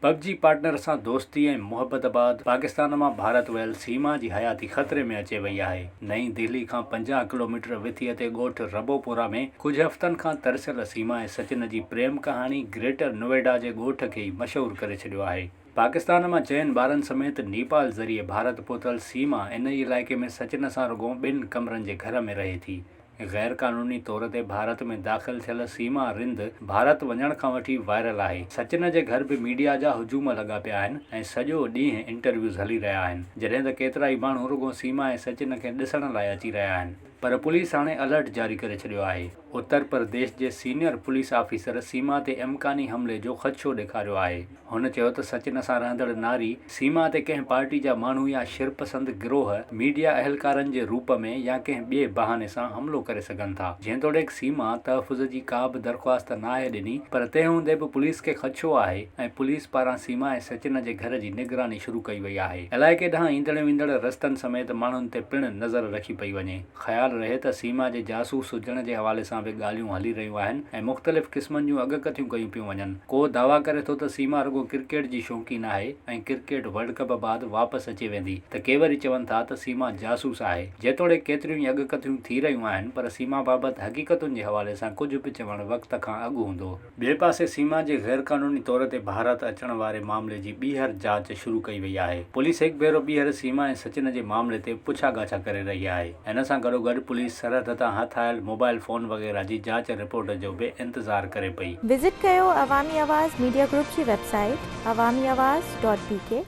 PUBG partner सां दोस्ती ऐं मुहबत बाद पाकिस्तान मां भारत वियल सीमा जी हयाती ख़तरे में अचे वई आहे। नई दिल्ली खां 50 किलोमीटर विथीअ ते ॻोठ रबोपुरा में कुझु हफ़्तनि खां तरसियल सीमा ऐं सचिन जी प्रेम कहाणी ग्रेटर नोएडा जे ॻोठ खे ई मशहूरु करे छॾियो आहे। पाकिस्तान मां चइनि ॿारनि समेत नेपाल ज़रिए भारत पहुतल सीमा इन ई इलाइक़े में सचिन सां रुॻो 2 कमरनि जे घर में रहे थी। गैर कानूनी तौर ते भारत में दाख़िल थियल सीमा रिंद भारत वञण खां वठी वायरल आहे। सचिन जे घर बि मीडिया जा हुजूम लॻा पिया आहिनि ऐं सॼो ॾींहुं इंटरव्यूज़ हली रहिया आहिनि, जॾहिं त केतिरा ई माण्हू रुॻो सीमा ऐं सचिन खे ॾिसण लाइ अची रहिया आहिनि। पर पुलिस हाणे अलर्ट जारी करे छॾियो आहे। उत्तर प्रदेश जे सीनियर पुलिस ऑफिसर सीमा ते इम्कानी हमले जो ख़दशो ॾेखारियो आहे। हुन चयो त सचिन सां रहंदड़ नारी सीमा ते कंहिं पार्टी जा माण्हू या शिरपसंद गिरोह मीडिया अहलकारनि जे रूप में या कंहिं ॿिए बहाने सां हमलो करे सघनि था। जेतोणीकि सीमा तहफ़ुज़ जी का बि दरख़्वास्त नाहे ॾिनी, पर तंहिं हूंदे बि पुलिस खे ख़दशो आहे ऐं पुलिस पारां सीमा ऐं सचिन जे घर जी निगरानी शुरू कई वई आहे। इलाइक़े ॾांहुं ईंदड़ वेंदड़ रस्तनि समेत माण्हुनि ते पिणु नज़र रखी पई वञे। ख़्यालु रहे त सीमा जे जासूस हुजण जे हवाले सां बि ॻाल्हियूं हली रहियूं आहिनि ऐं मुख़्तलिफ़ क़िस्मनि जूं अॻकथियूं कयूं पियूं वञनि। को दावा करे थो त सीमा रुॻो क्रिकेट जी शौक़ीन आहे ऐं क्रिकेट वर्ल्ड कप बाद वापसि अची वेंदी, त के वरी चवनि था त सीमा जासूस आहे। जेतोणीकि केतिरियूं ई अॻकथियूं थी रहियूं आहिनि, पर सीमा बाबति हक़ीक़तुनि जे हवाले सां कुझु बि चवणु वक़्त खां अॻु हूंदो। ॿिए पासे सीमा जे गैर कानूनी तौर ते भारत अचण वारे मामले जी ॿीहर जांच शुरू कई वई आहे। पुलिस हिकु भेरो ॿीहर सीमा ऐं सचिन जे मामले ते पुछा ॻाछा करे रही आहे। हिन सां गॾोगॾु पुलिस सरहद तां हथ आयल मोबाइल फ़ोन वग़ैरह जी जांच रिपोर्ट जो बि इंतज़ारु करे पई। विज़िट कयो अवामी आवाज़ मीडिया ग्रुप जी वेबसाइट awamiawaz.pk